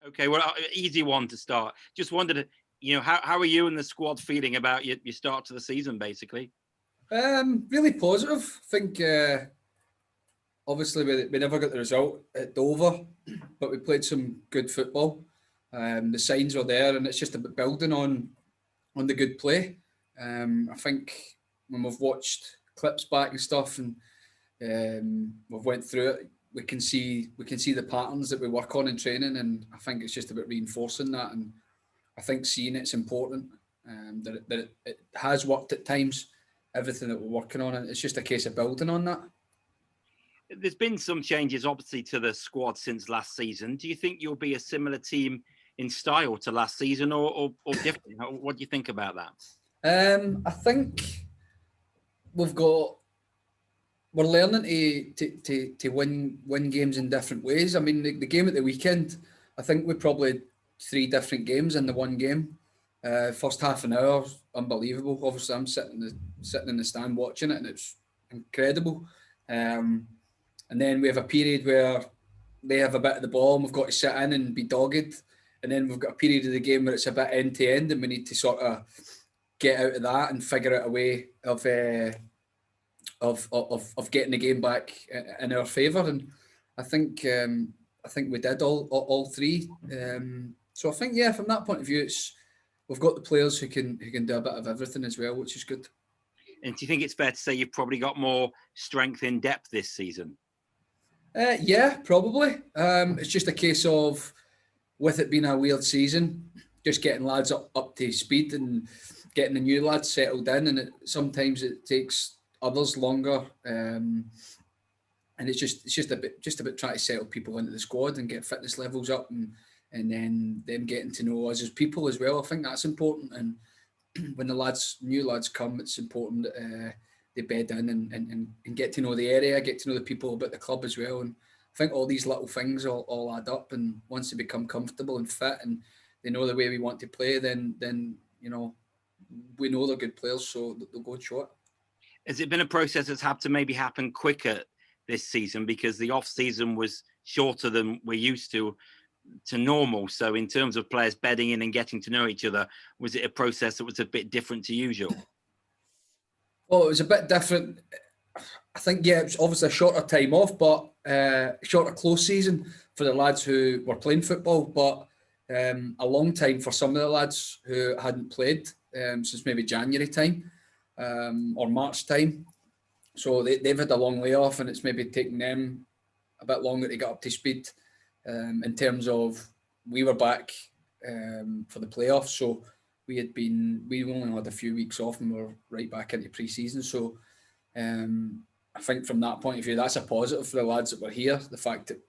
Okay, well, easy one to start. Just wondered, how are you and the squad feeling about your start to the season, basically? Really positive. I think obviously we never got the result at Dover, but we played some good football. The signs are there, and it's just about building on the good play. I think when we've watched clips back and stuff, and we've went through it, we can see the patterns that we work on in training, and I think it's just about reinforcing that. And I think seeing it's important, that it has worked at times. Everything that we're working on, and it's just a case of building on that. There's been some changes, obviously, to the squad since last season. Do you think you'll be a similar team in style to last season, or different? What do you think about that? I think we've got we're learning to win games in different ways. I mean, the game at the weekend, I think we probably 3 different games in the one game. First half an hour, unbelievable. Obviously, I'm sitting in the stand watching it, and it's incredible. And then we have a period where they have a bit of the ball, and we've got to sit in and be dogged. And then we've got a period of the game where it's a bit end to end, and we need to sort of get out of that and figure out a way of getting the game back in our favour. And I think we did all three. So I think, yeah, from that point of view, we've got the players who can do a bit of everything as well, which is good. And do you think it's fair to say you've probably got more strength in depth this season? Yeah, probably. It's just a case of, with it being a weird season, just getting lads up to speed and getting the new lads settled in. And sometimes it takes others longer. And it's just about trying to settle people into the squad and get fitness levels up, and then them getting to know us as people as well. I think that's important. And when the new lads come, it's important that they bed in and get to know the area, get to know the people about the club as well. And I think all these little things all add up. And once they become comfortable and fit, and they know the way we want to play, then we know they're good players, so they'll go and show it. Has it been a process that's had to maybe happen quicker this season because the off season was shorter than we're used to normal? So in terms of players bedding in and getting to know each other, was it a process that was a bit different to usual? Well, it was a bit different. I think, yeah, it was obviously a shorter time off, but shorter close season for the lads who were playing football, but a long time for some of the lads who hadn't played since maybe January time or March time. So they've had a long layoff, and it's maybe taken them a bit longer to get up to speed. In terms of, we were back for the playoffs, so we only had a few weeks off, and we were right back into pre-season. So I think from that point of view, that's a positive for the lads that were here. The fact that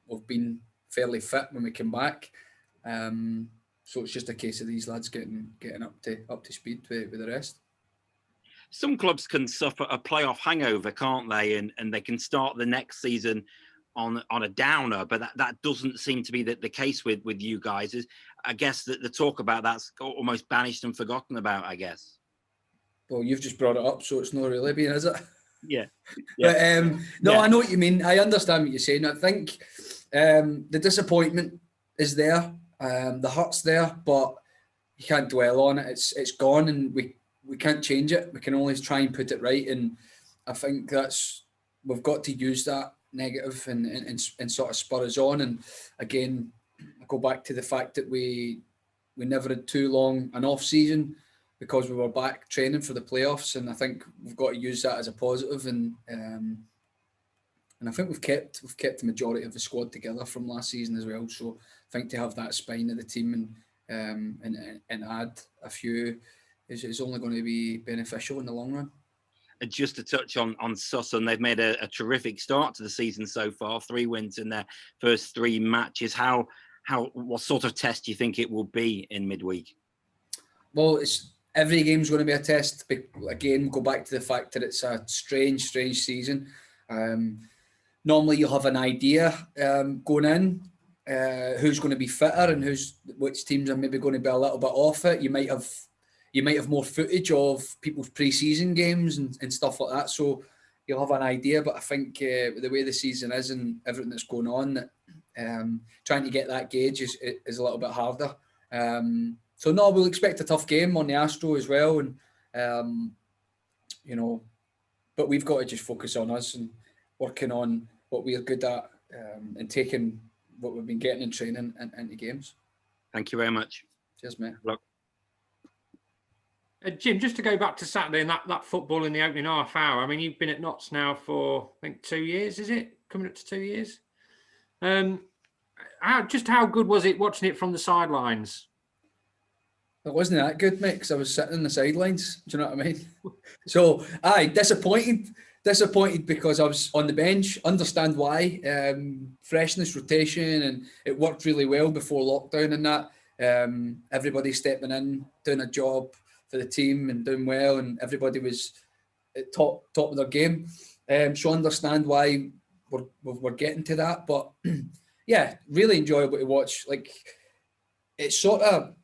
we've been fairly fit when we came back. So it's just a case of these lads getting up to speed with the rest. Some clubs can suffer a playoff hangover, can't they? And they can start the next season on a downer, but that doesn't seem to be the case with you guys. I guess that the talk about that's almost banished and forgotten about, I guess. Well, you've just brought it up, so it's not really being, is it? Yeah. But I know what you mean. I understand what you're saying. I think the disappointment is there, the hurt's there, but you can't dwell on it. It's gone, and we can't change it. We can only try and put it right. And I think we've got to use that negative and sort of spur us on. And again, I go back to the fact that we never had too long an off season because we were back training for the playoffs. And I think we've got to use that as a positive. And I think we've kept the majority of the squad together from last season as well. So I think to have that spine of the team and add a few is only going to be beneficial in the long run. And just to touch on Sutton, they've made a terrific start to the season so far. 3 wins in their first 3 matches. What sort of test do you think it will be in midweek? Well, every game's going to be a test. Again, go back to the fact that it's a strange season. Normally, you'll have an idea going in who's going to be fitter and which teams are maybe going to be a little bit off it. You might have more footage of people's pre-season games and stuff like that, so you'll have an idea. But I think the way the season is and everything that's going on, trying to get that gauge is a little bit harder. So no, we'll expect a tough game on the Astro as well, and but we've got to just focus on us and working on what we're good at, and taking what we've been getting in training and into games. Thank you very much. Cheers, mate. Look. Jim, just to go back to Saturday and that football in the opening half hour. I mean, you've been at Notts now for, I think, 2 years, is it? Coming up to 2 years? How good was it watching it from the sidelines? It wasn't that good, mate, because I was sitting on the sidelines. Do you know what I mean? So, disappointed because I was on the bench. Understand why. Freshness, rotation, and it worked really well before lockdown and that. Everybody stepping in, doing a job for the team and doing well, and everybody was at top of their game. So understand why we're getting to that. But yeah, really enjoyable to watch. Like, it's sort of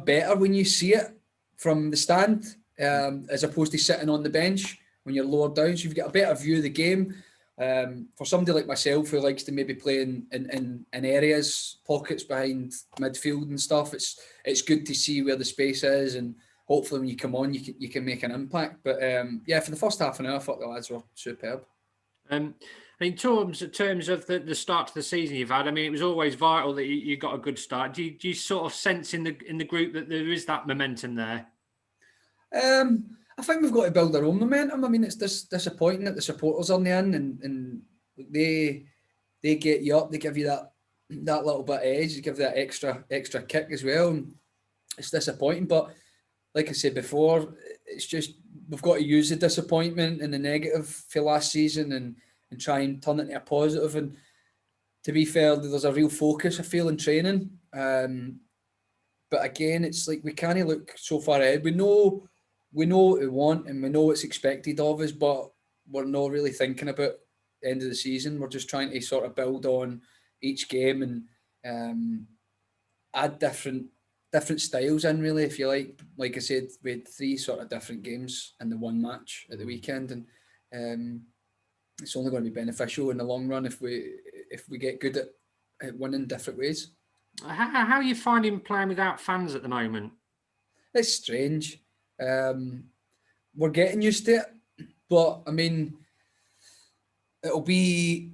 better when you see it from the stand, as opposed to sitting on the bench when you're lower down. So you've got a better view of the game. For somebody like myself who likes to maybe play in areas, pockets behind midfield and stuff, it's good to see where the space is, and hopefully when you come on, you can make an impact. But yeah, for the first half an hour, I thought the lads were superb. In terms of the start to the season you've had, I mean, it was always vital that you got a good start. Do you sort of sense in the group that there is that momentum there? I think we've got to build our own momentum. I mean, it's disappointing that the supporters are on the end and they get you up, they give you that little bit of edge, they give that extra kick as well. And it's disappointing, but like I said before, it's just we've got to use the disappointment and the negative for last season and try and turn it into a positive. And to be fair, there's a real focus, I feel, in training. But again, it's like we can't look so far ahead. We know what we want and we know what's expected of us, but we're not really thinking about the end of the season. We're just trying to sort of build on each game and add different styles in, really, if you like. Like I said, we had 3 sort of different games in the one match at the weekend, and it's only going to be beneficial in the long run if we get good at winning different ways. How are you finding playing without fans at the moment? It's strange. We're getting used to it, but I mean, there'll be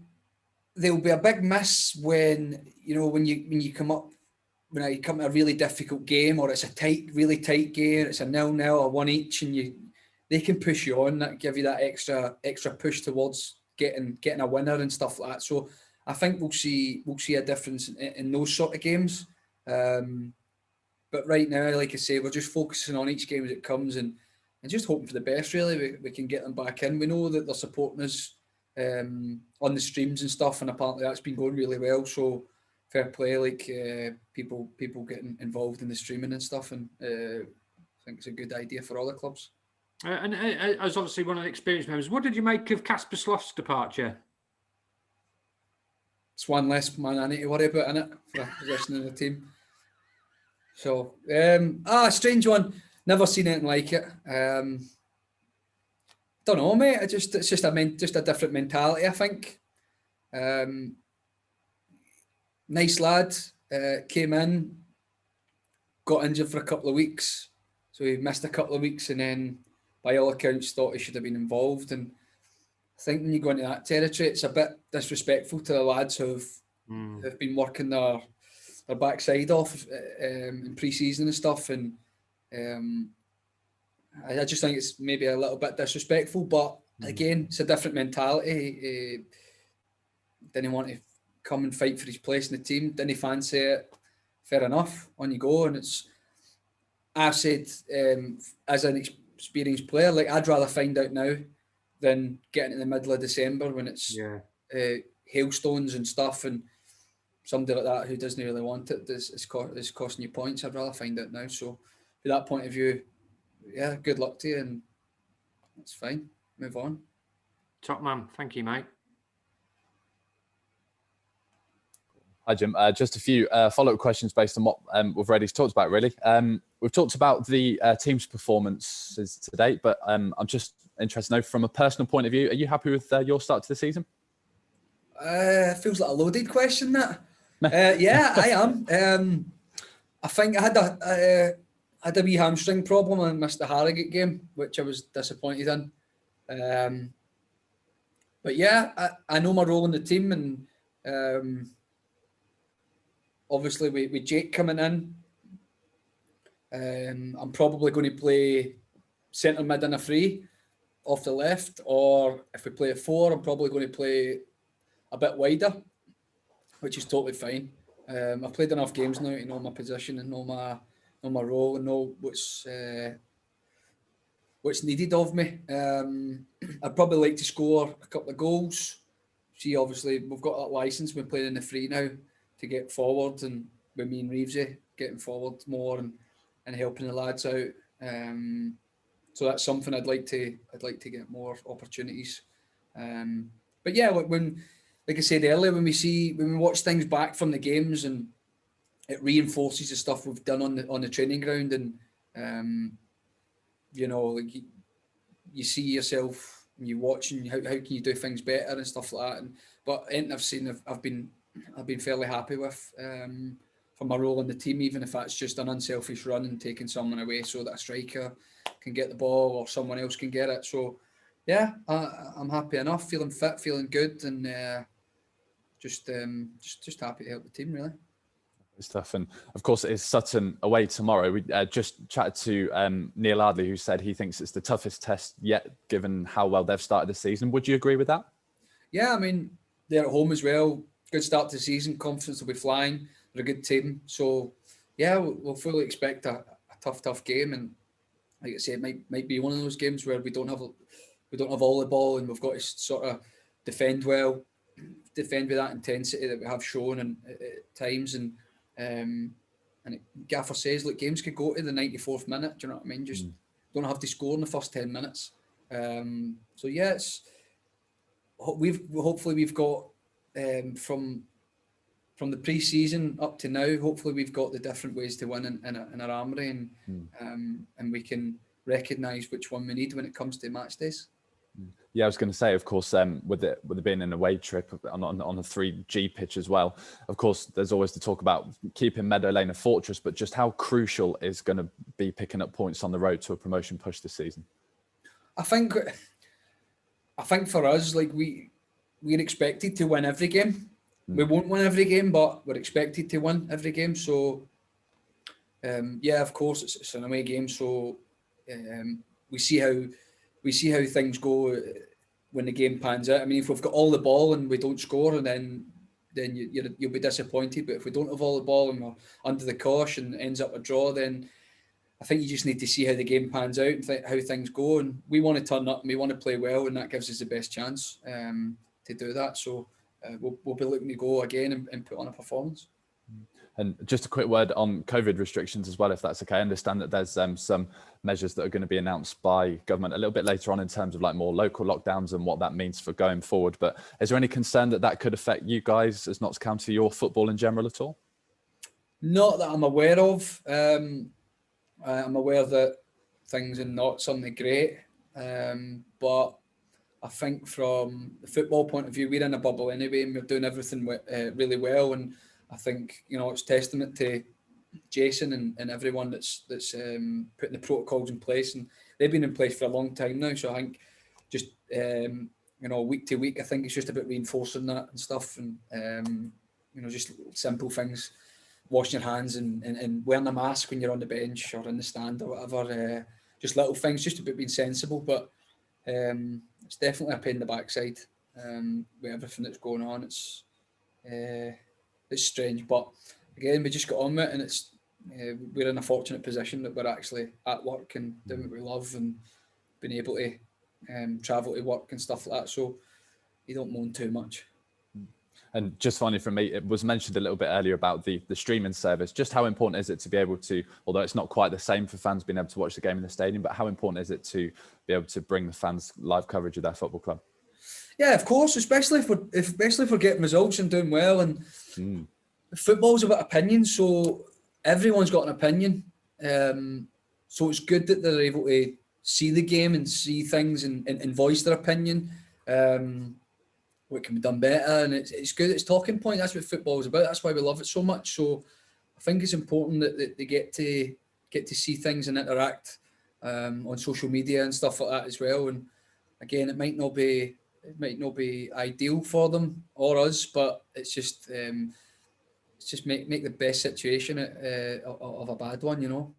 a big miss when you come up. When you come to a really difficult game, or it's a really tight game, it's a 0-0 or 1 each, and they can push you on, that give you that extra push towards getting a winner and stuff like that. So I think we'll see a difference in those sort of games. But right now, like I say, we're just focusing on each game as it comes and just hoping for the best, really. We can get them back in. We know that they're supporting us on the streams and stuff, and apparently that's been going really well. So fair play, like people getting involved in the streaming and stuff, and I think it's a good idea for all the clubs. And as obviously one of the experienced members, what did you make of Casper Sloth's departure? It's one less man I need to worry about, innit, for position in the team. So, strange one. Never seen anything like it. Don't know, mate. It's just a different mentality, I think. Nice lad, came in, got injured for a couple of weeks, so he missed a couple of weeks, and then by all accounts thought he should have been involved. And I think when you go into that territory, it's a bit disrespectful to the lads who've been working their backside off in pre-season and stuff, and I just think it's maybe a little bit disrespectful. But again, it's a different mentality. Didn't want to come and fight for his place in the team, didn't fancy it. Fair enough, on you go. And I've said, as an experienced player, like, I'd rather find out now than getting in the middle of December when it's hailstones and stuff, and somebody like that who doesn't really want it is costing you points. I'd rather find out now. So from that point of view, yeah, good luck to you, and that's fine. Move on. Top man. Thank you, mate. Hi, Jim. Just a few follow-up questions based on what we've already talked about, really. We've talked about the team's performances to date, but I'm just interested to know, from a personal point of view, are you happy with your start to the season? Feels like a loaded question, that. Yeah, I am. I think I had a wee hamstring problem and missed the Harrogate game, which I was disappointed in. But yeah, I know my role in the team, and obviously with Jake coming in, I'm probably going to play centre mid and a free off the left, or if we play at 4, I'm probably going to play a bit wider, which is totally fine. I've played enough games now to know my position and know my role and know what's needed of me. I'd probably like to score a couple of goals. See, obviously, we've got that licence. We're playing in the free now to get forward, and with me and Reevesy getting forward more and helping the lads out. So that's something I'd like to get more opportunities. But yeah, like I said earlier, when we watch things back from the games, and it reinforces the stuff we've done on the training ground, and like you see yourself and you watch, and how can you do things better and stuff like that. But anything I've seen, I've been fairly happy with for my role in the team, even if that's just an unselfish run and taking someone away so that a striker can get the ball or someone else can get it. So yeah, I'm happy enough, feeling fit, feeling good, and just happy to help the team, really. Stuff. And of course, it's Sutton away tomorrow. We just chatted to Neil Ardley, who said he thinks it's the toughest test yet, given how well they've started the season. Would you agree with that? Yeah, I mean, they're at home as well. Good start to the season. Confidence will be flying. They're a good team. So yeah, we'll fully expect a tough game. And like I say, it might be one of those games where we don't have all the ball, and we've got to sort of defend well, defend with that intensity that we have shown and at times. And Gaffer says, look, games could go to the 94th minute. Do you know what I mean? Just don't have to score in the first 10 minutes. So yeah, hopefully we've got from the pre-season up to now. Hopefully we've got the different ways to win in our armoury, and we can recognise which one we need when it comes to match days. Yeah, I was going to say, of course, with it being an away trip on a 3G pitch as well, of course, there's always the talk about keeping Meadow Lane a fortress, but just how crucial is going to be picking up points on the road to a promotion push this season? I think for us, like we're expected to win every game. We won't win every game, but we're expected to win every game. So, yeah, of course, it's an away game. So we see how things go when the game pans out. I mean, if we've got all the ball and we don't score, and then you'll be disappointed. But if we don't have all the ball and we're under the cosh and it ends up a draw, then I think you just need to see how the game pans out and how things go. And we want to turn up and we want to play well, and that gives us the best chance to do that. So we'll be looking to go again and put on a performance. And just a quick word on COVID restrictions as well, if that's okay. I understand that there's some measures that are going to be announced by government a little bit later on in terms of like more local lockdowns and what that means for going forward. But is there any concern that could affect you guys as Notts County, your football in general at all? Not that I'm aware of. I'm aware that things are not something great. But I think from the football point of view, we're in a bubble anyway, and we're doing everything really well. And I think, it's testament to Jason and everyone that's putting the protocols in place, and they've been in place for a long time now. So I think just week to week, I think it's just about reinforcing that and stuff, and just simple things, washing your hands and wearing a mask when you're on the bench or in the stand or whatever. Just little things, just about being sensible. But it's definitely a pain in the backside with everything that's going on. It's strange, but again, we just got on with it, and it's we're in a fortunate position that we're actually at work and doing what we love and being able to travel to work and stuff like that. So you don't moan too much. And just finally from me, it was mentioned a little bit earlier about the streaming service. Just how important is it to be able to, although it's not quite the same for fans being able to watch the game in the stadium, but how important is it to be able to bring the fans live coverage of their football club? Yeah, of course, especially if we're getting results and doing well. And football's about opinion, so everyone's got an opinion. So it's good that they're able to see the game and see things and voice their opinion. what can be done better, and it's good. It's talking point. That's what football is about. That's why we love it so much. So I think it's important that they get to see things and interact on social media and stuff like that as well. And again, it might not be ideal for them or us, but it's just make the best situation of a bad one, you know.